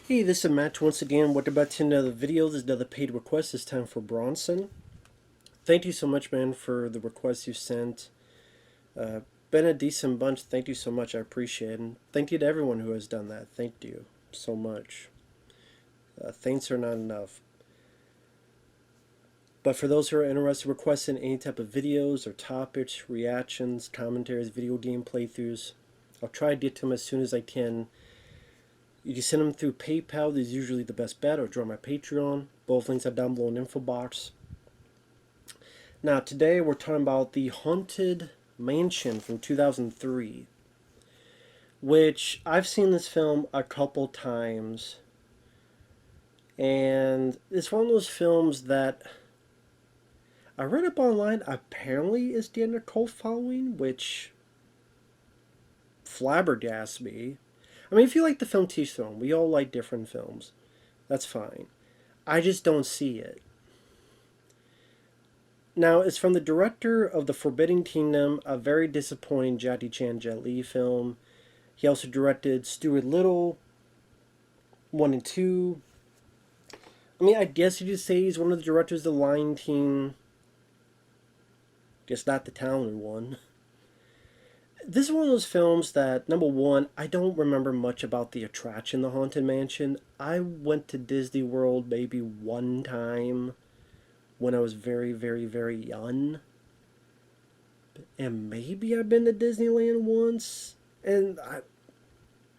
Hey, this is Matt once again. What about another video? There's another paid request, this time for Bronson. Thank you so much, man, for the request you sent. Uh, Been a decent bunch. Thank you so much. I appreciate it. And thank you to everyone who has done that. Thank you so much. Thanks are not enough. But for those who are interested, requesting any type of videos or topics, reactions, commentaries, video game playthroughs, I'll try to get to them as soon as I can. You can send them through PayPal. This is usually the best bet, or join my Patreon. Both links are down below in the info box. Now, today we're talking about the Haunted Mansion from 2003, which I've seen this film a couple times, and it's one of those films that I read up online apparently is getting a cult following, which flabbergasts me. I mean, if you like the film, teach film. We all like different films. That's fine. I just don't see it. Now, it's from the director of The Forbidden Kingdom, a very disappointing Jackie Chan Jet Li film. He also directed Stuart Little, 1 and 2. I mean, I guess you could say he's one of the directors of The Lion King. Guess not the talented one. This is one of those films that, number one, I don't remember much about the attraction, the Haunted Mansion. I went to Disney World maybe one time when I was very, very, very young. And maybe I've been to Disneyland once. And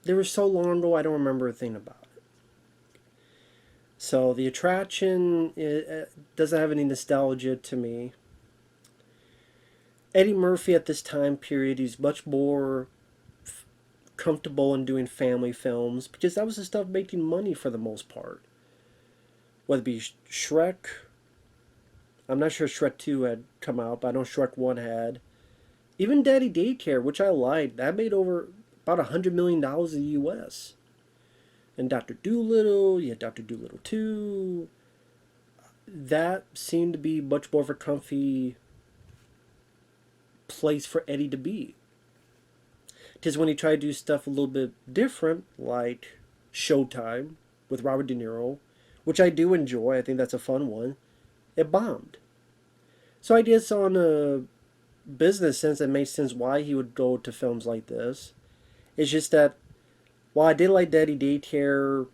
they were so long ago, I don't remember a thing about it. So the attraction doesn't have any nostalgia to me. Eddie Murphy at this time period, he's much more comfortable in doing family films because that was the stuff making money for the most part. Whether it be Shrek, I'm not sure Shrek 2 had come out, but I know Shrek 1 had. Even Daddy Daycare, which I liked, that made over about $100 million in the US. And Dr. Dolittle, you had Dr. Dolittle 2. That seemed to be much more of a comfy place for Eddie to be. Because when he tried to do stuff a little bit different, like Showtime with Robert De Niro, which I do enjoy, I think that's a fun one, it bombed. So I guess on a business sense, it makes sense why he would go to films like this. It's just that while I did like Daddy Daycare,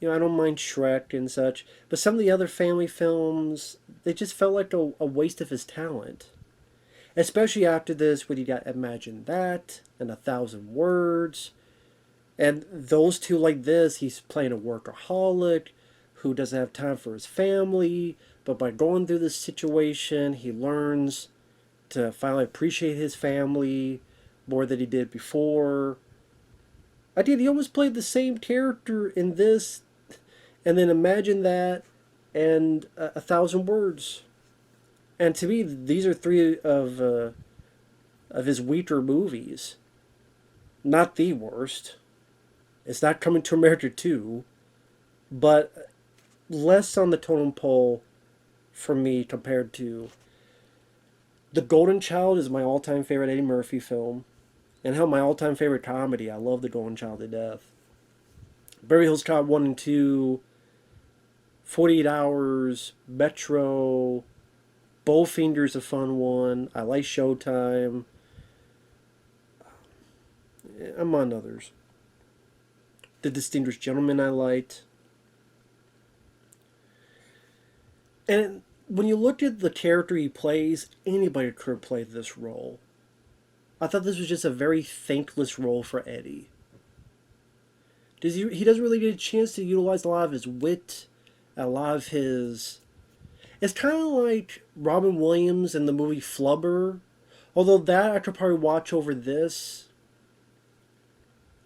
I don't mind Shrek and such, but some of the other family films, they just felt like a waste of his talent. Especially after this, when you got Imagine That and 1,000 Words. And those two like this, he's playing a workaholic who doesn't have time for his family, but by going through this situation, he learns to finally appreciate his family more than he did before. He almost played the same character in this, and then Imagine That and 1,000 Words. And to me, these are three of his weaker movies. Not the worst. It's not Coming to America 2, but less on the totem pole for me compared to The Golden Child is my all-time favorite Eddie Murphy film. And hell, my all-time favorite comedy. I love The Golden Child to death. Beverly Hills Cop 1 and 2, 48 Hours, Metro, Bowfinger's a fun one. I like Showtime. Among others. The Distinguished Gentleman I liked. And when you look at the character he plays, anybody could play this role. I thought this was just a very thankless role for Eddie. He doesn't really get a chance to utilize a lot of his wit, a lot of his... It's kind of like Robin Williams in the movie Flubber. Although that I could probably watch over this.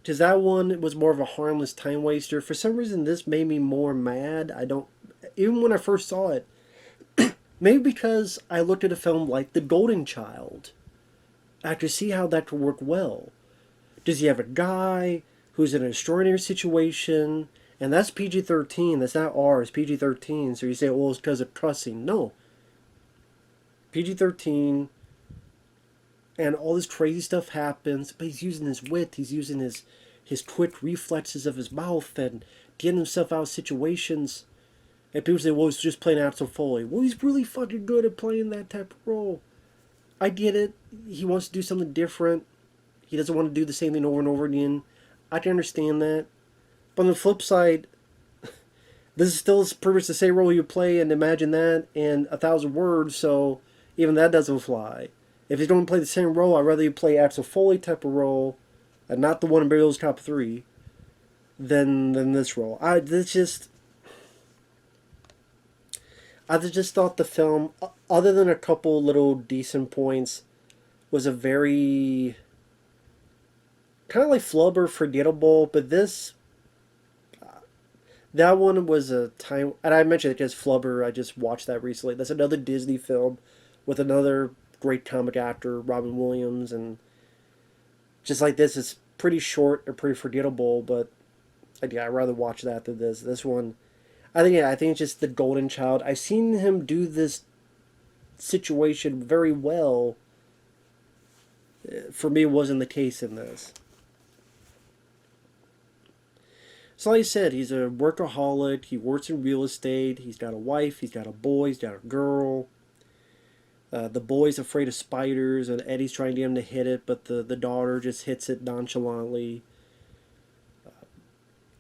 Because that one was more of a harmless time waster. For some reason, this made me more mad. Even when I first saw it. Maybe because I looked at a film like The Golden Child. I could see how that could work well. Does he have a guy who's in an extraordinary situation? And that's PG-13. That's not R. It's PG-13. So you say, well, it's because of cussing. No. PG-13. And all this crazy stuff happens. But he's using his wit. He's using his his quick reflexes of his mouth and getting himself out of situations. And people say, well, he's just playing Axel Foley. Well, he's really fucking good at playing that type of role. I get it. He wants to do something different. He doesn't want to do the same thing over and over again. I can understand that. But on the flip side, this is still pretty much the same role you play, and imagine that in 1,000 words, so even that doesn't fly. If you don't play the same role, I'd rather you play Axel Foley type of role, and not the one in Beverly Hills Cop 3, than this role. I just thought the film, other than a couple little decent points, was a very kind of like Flubber, forgettable, but that one was a time, and I mentioned it just Flubber. I just watched that recently. That's another Disney film with another great comic actor, Robin Williams, and just like this, it's pretty short and pretty forgettable. But yeah, I'd rather watch that than this. This one, I think it's just the golden child. I've seen him do this situation very well. For me, it wasn't the case in this. So like I said, he's a workaholic. He works in real estate. He's got a wife. He's got a boy. He's got a girl. The boy's afraid of spiders, and Eddie's trying to get him to hit it, but the daughter just hits it nonchalantly.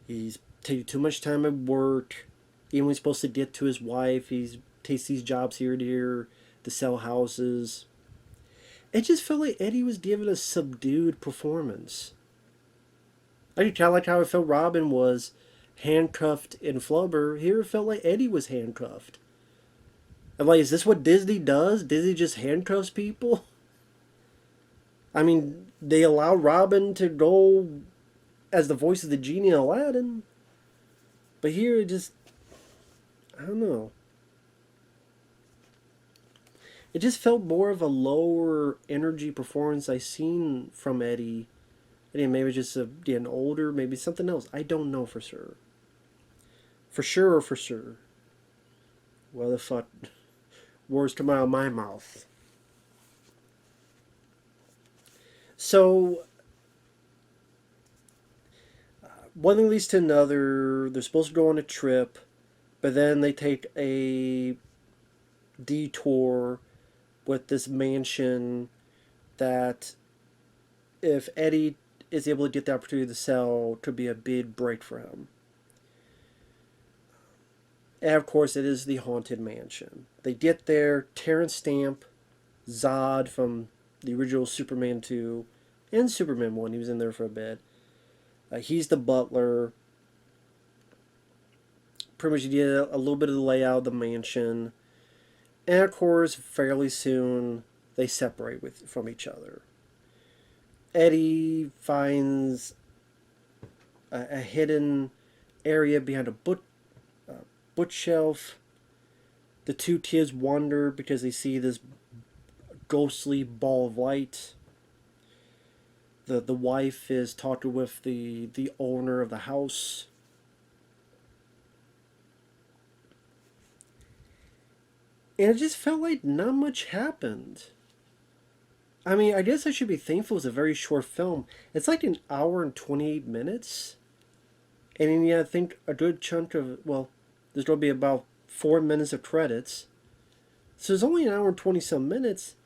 He's taking too much time at work. Even when he's supposed to get to his wife, he takes these jobs here and here to sell houses. It just felt like Eddie was giving a subdued performance. I kind of like how I felt Robin was handcuffed in Flubber. Here it felt like Eddie was handcuffed. I'm like, is this what Disney does? Disney just handcuffs people? I mean, they allow Robin to go as the voice of the genie in Aladdin. But here it just, I don't know. It just felt more of a lower energy performance I've seen from Eddie. And maybe just getting older, maybe something else. I don't know for sure. For sure. Well, the fuck, words come out of my mouth. So, one thing leads to another. They're supposed to go on a trip, but then they take a detour with this mansion that, if Eddie is able to get the opportunity to sell, could be a big break for him. And of course, it is the Haunted Mansion. They get there, Terence Stamp, Zod from the original Superman 2 and Superman 1, he was in there for a bit. He's the butler. Pretty much you get a little bit of the layout of the mansion. And of course, fairly soon, they separate from each other. Eddie finds a hidden area behind a bookshelf. The two kids wander because they see this ghostly ball of light. The wife is talking with the owner of the house. And it just felt like not much happened. I mean, I guess I should be thankful it's a very short film. It's like an hour and 28 minutes. And yeah, I think a good chunk of, well, there's going to be about 4 minutes of credits. So there's only an hour and 20 some minutes.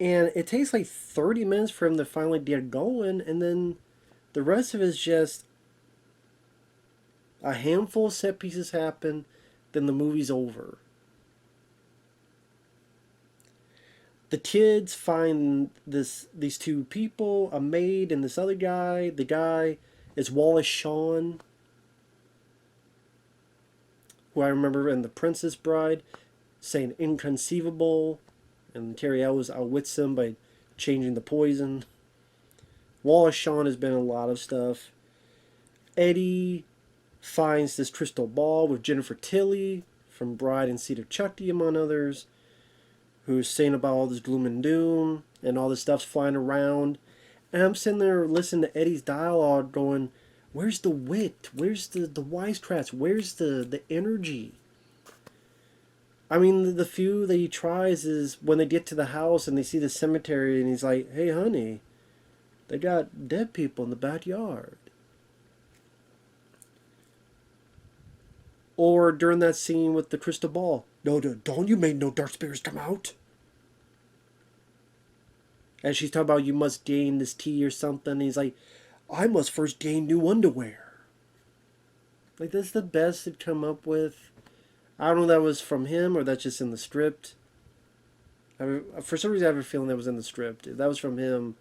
And it takes like 30 minutes for him to finally get going. And then the rest of it is just a handful of set pieces happen. Then the movie's over. The kids find these two people, a maid and this other guy. The guy is Wallace Shawn, who I remember in The Princess Bride saying inconceivable, and Terry Ellis outwits him by changing the poison. Wallace Shawn has been in a lot of stuff. Eddie finds this crystal ball with Jennifer Tilly from Bride and Cedar Chucky, among others, who's saying about all this gloom and doom, and all this stuff's flying around. And I'm sitting there listening to Eddie's dialogue going, where's the wit? Where's the wisecracks? Where's the energy? I mean, the few that he tries is when they get to the house and they see the cemetery, and he's like, hey, honey, they got dead people in the backyard. Or during that scene with the crystal ball. No, don't you make no dark spirits come out. And she's talking about you must gain this tea or something. And he's like, I must first gain new underwear. Like, that's the best they'd come up with. I don't know if that was from him or that's just in the script. For some reason, I have a feeling that was in the script. If that was from him,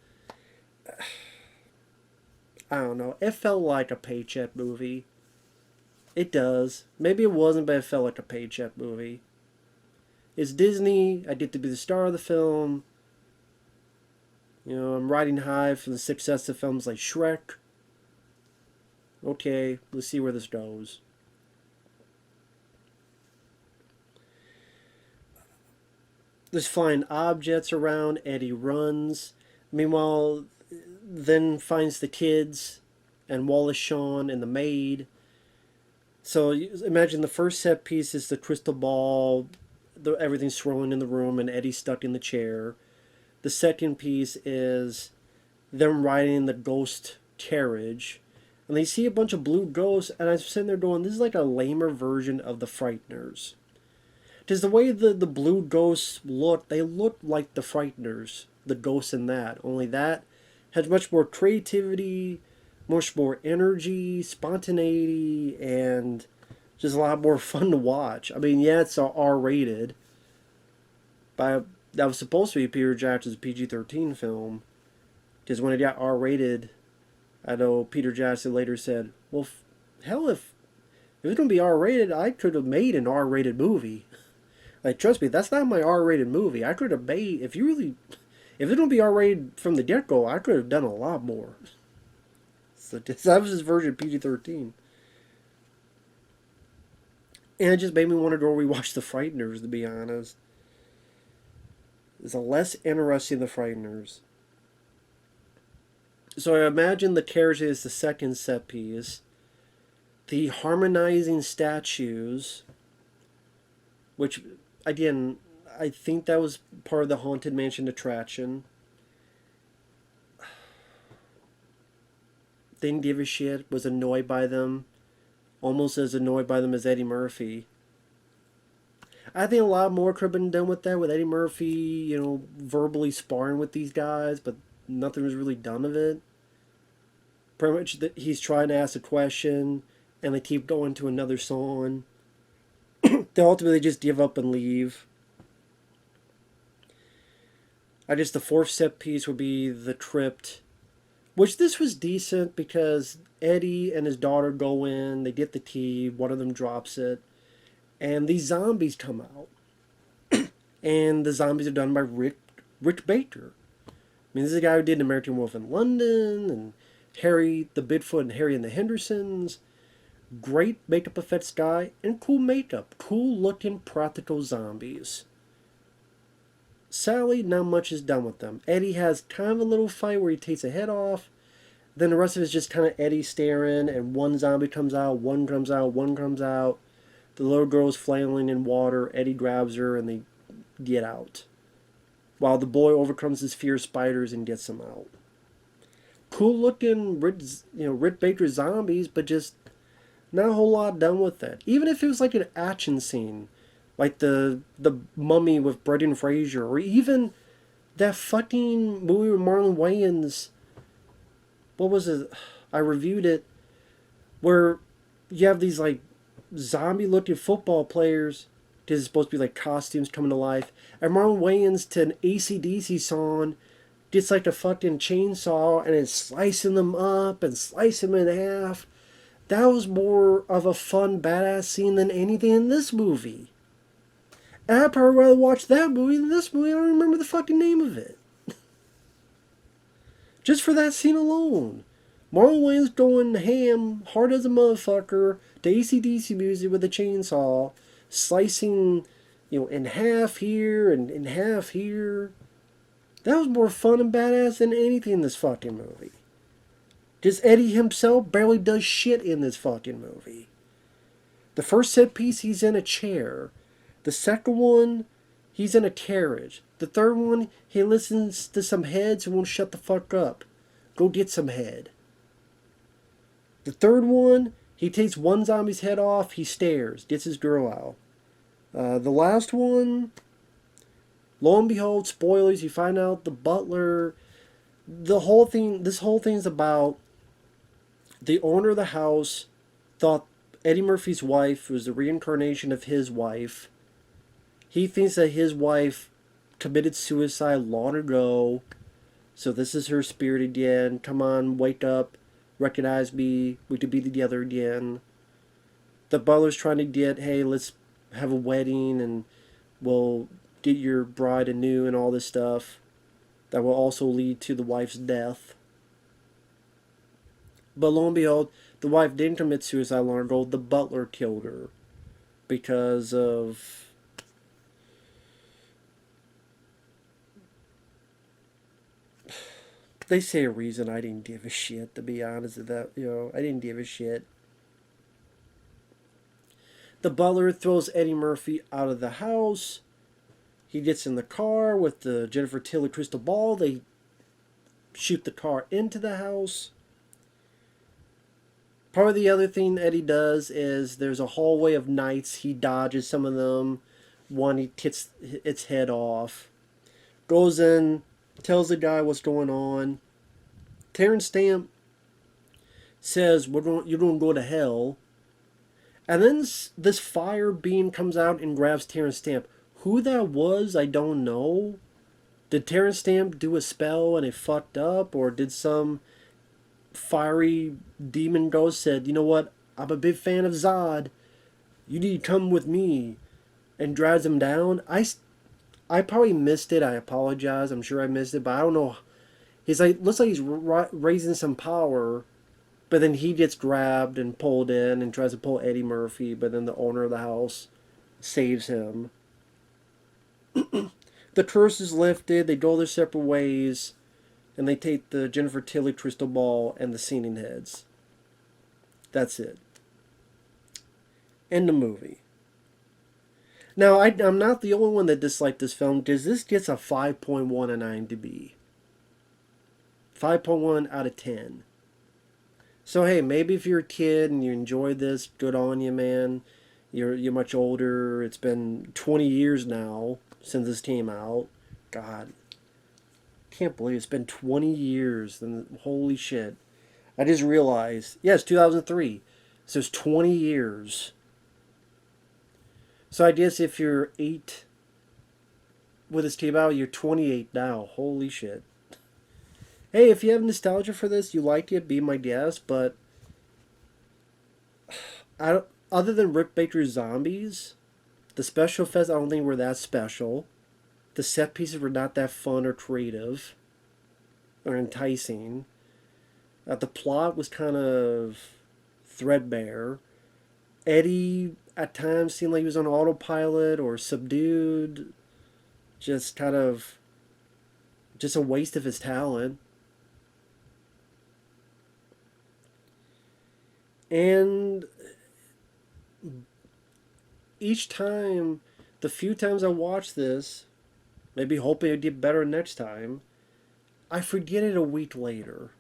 I don't know. It felt like a paycheck movie. It does. Maybe it wasn't, but it felt like a paycheck movie. It's Disney. I get to be the star of the film. You know, I'm riding high from the success of films like Shrek. Okay, let's see where this goes. There's flying objects around. Eddie runs. Meanwhile, then finds the kids and Wallace Shawn and the maid. So imagine the first set piece is the crystal ball, everything's swirling in the room, and Eddie's stuck in the chair. The second piece is them riding the ghost carriage, and they see a bunch of blue ghosts, and I'm sitting there going, this is like a lamer version of the Frighteners. Because the way the blue ghosts look, they look like the Frighteners, the ghosts in that. Only that has much more creativity, much more energy, spontaneity, and just a lot more fun to watch. I mean, yeah, it's R-rated. That was supposed to be Peter Jackson's PG-13 film. Because when it got R-rated, I know Peter Jackson later said, well, hell, if it was going to be R-rated, I could have made an R-rated movie. Like, trust me, that's not my R-rated movie. I could have made, if it's going to be R-rated from the get-go, I could have done a lot more. So that was his version of PG-13. And it just made me want to go rewatch The Frighteners, to be honest. It's a less interesting The Frighteners. So I imagine the carriage is the second set piece. The harmonizing statues, which, again, I think that was part of the Haunted Mansion attraction. Didn't give a shit, was annoyed by them. Almost as annoyed by them as Eddie Murphy. I think a lot more could have been done with that, with Eddie Murphy, you know, verbally sparring with these guys, but nothing was really done of it. Pretty much he's trying to ask a question, and they keep going to another song. They ultimately just give up and leave. I guess the fourth set piece would be the crypt, which this was decent because Eddie and his daughter go in, they get the key, one of them drops it, and these zombies come out. And the zombies are done by Rick Baker. I mean, this is a guy who did American Wolf in London, and Harry the Bigfoot and Harry and the Hendersons. Great makeup effects guy, and cool makeup. Cool looking practical zombies. Sadly, not much is done with them. Eddie has kind of a little fight where he takes a head off. Then the rest of it is just kind of Eddie staring, and one zombie comes out, one comes out, one comes out. The little girl's flailing in water. Eddie grabs her, and they get out. While the boy overcomes his fear of spiders and gets them out. Cool looking Rick Baker zombies, but just not a whole lot done with that. Even if it was like an action scene, like the Mummy with Brendan Fraser, or even that fucking movie with Marlon Wayans. What was it? I reviewed it, where you have these like zombie looking football players, because it's supposed to be like costumes coming to life, and Marlon Wayans to an AC/DC song gets like a fucking chainsaw and is slicing them up and slicing them in half. That was more of a fun, badass scene than anything in this movie. And I'd probably rather watch that movie than this movie. I don't remember the fucking name of it. Just for that scene alone. Marlon Wayans going ham, hard as a motherfucker, to AC/DC music with a chainsaw, slicing, in half here and in half here. That was more fun and badass than anything in this fucking movie. Just Eddie himself barely does shit in this fucking movie. The first set piece, he's in a chair. The second one, he's in a carriage. The third one, he listens to some heads who won't shut the fuck up. Go get some head. The third one, He takes one zombie's head off, he stares, gets his girl out. The last one, lo and behold, spoilers, you find out the butler, this whole thing's about the owner of the house thought Eddie Murphy's wife was the reincarnation of his wife. He thinks that his wife committed suicide long ago, so this is her spirit again. Come on, wake up, recognize me, we could be together again. The butler's trying to get, hey, let's have a wedding and we'll get your bride anew and all this stuff. That will also lead to the wife's death. But lo and behold, the wife didn't commit suicide long ago. The butler killed her because of they say a reason. I didn't give a shit, to be honest with that. I didn't give a shit. The butler throws Eddie Murphy out of the house. He gets in the car with the Jennifer Tilly crystal ball. They shoot the car into the house. Part of the other thing Eddie does is there's a hallway of knights. He dodges some of them. One, he gets its head off. Goes in, tells the guy what's going on. Terence Stamp says, you're going to go to hell. And then this fire being comes out and grabs Terence Stamp. Who that was, I don't know. Did Terence Stamp do a spell and it fucked up? Or did some fiery demon ghost said, you know what, I'm a big fan of Zod. You need to come with me. And drives him down. I probably missed it. I apologize. I'm sure I missed it. But I don't know. He's like, looks like he's raising some power. But then he gets grabbed and pulled in and tries to pull Eddie Murphy. But then the owner of the house saves him. The curse is lifted. They go their separate ways. And they take the Jennifer Tilly crystal ball and the singing heads. That's it. End the movie. Now, I'm not the only one that disliked this film, because this gets a 5.1 on IMDb. 5.1 out of 10. So, hey, maybe if you're a kid and you enjoyed this, good on you, man. You're much older. It's been 20 years now since this came out. God. Can't believe it's been 20 years. And holy shit. I just realized. Yes, 2003. So it's 20 years. So I guess if you're 8 with this came out, you're 28 now. Holy shit. Hey, if you have nostalgia for this, you like it, be my guest. But other than Rick Baker's zombies, the special effects I don't think were that special. The set pieces were not that fun or creative or enticing. The plot was kind of threadbare. Eddie at times seemed like he was on autopilot or subdued. Just kind of just a waste of his talent. And each time, the few times I watch this, maybe hoping it'd get better next time, I forget it a week later.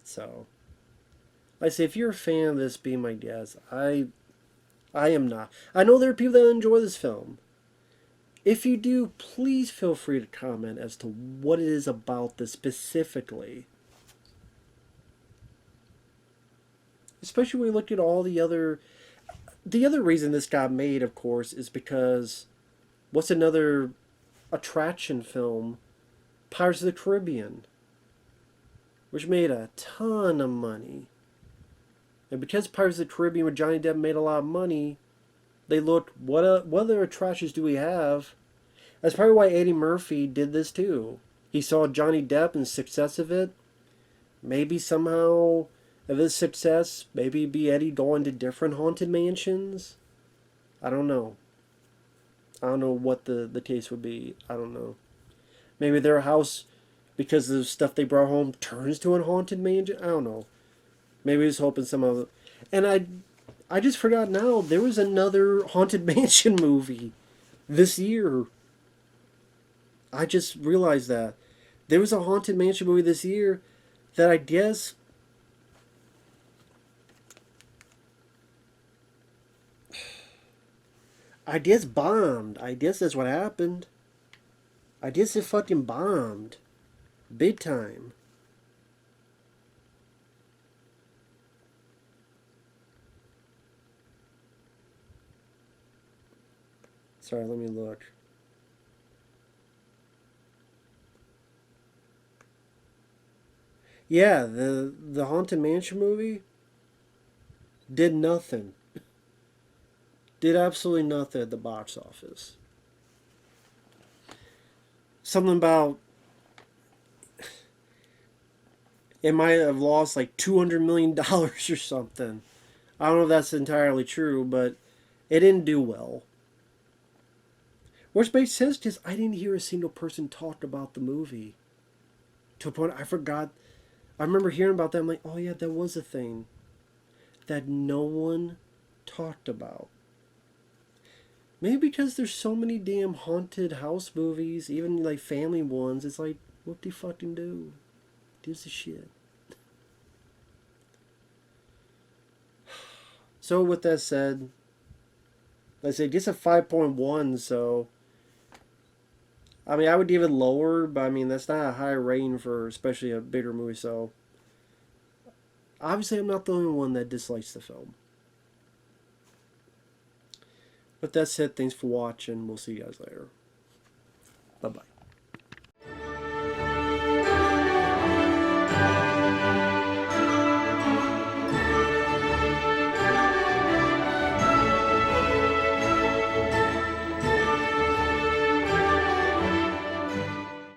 So, I say, if you're a fan of this, be my guest. I am not. I know there are people that enjoy this film. If you do, please feel free to comment as to what it is about this specifically. Especially when we look at all the other... The other reason this got made, of course, is because... What's another attraction film? Pirates of the Caribbean. Which made a ton of money. And because Pirates of the Caribbean with Johnny Depp made a lot of money, they looked, what other attractions do we have? That's probably why Eddie Murphy did this too. He saw Johnny Depp and the success of it. Maybe somehow, of his success, maybe be Eddie going to different haunted mansions? I don't know. I don't know what the case would be. I don't know. Maybe their house, because of the stuff they brought home, turns to a haunted mansion? I don't know. Maybe he was hoping some of it. And I just forgot now, there was another Haunted Mansion movie this year. I just realized that. There was a Haunted Mansion movie this year that I guess Ideas bombed. Ideas, that's what happened. Ideas it fucking bombed. Big time. Sorry, let me look. Yeah, the Haunted Mansion movie did nothing. Did absolutely nothing at the box office. Something about it might have lost like $200 million or something. I don't know if that's entirely true, but it didn't do well. Which makes sense because I didn't hear a single person talk about the movie. To a point I forgot. I remember hearing about that. I'm like, oh yeah, that was a thing that no one talked about. Maybe because there's so many damn haunted house movies, even like family ones. It's like, what do you fucking do? Gives a shit. So with that said, I say just a 5.1. So I mean, I would give it lower, but I mean that's not a high rating for especially a bigger movie. So obviously, I'm not the only one that dislikes the film. With that said, thanks for watching. We'll see you guys later. Bye bye.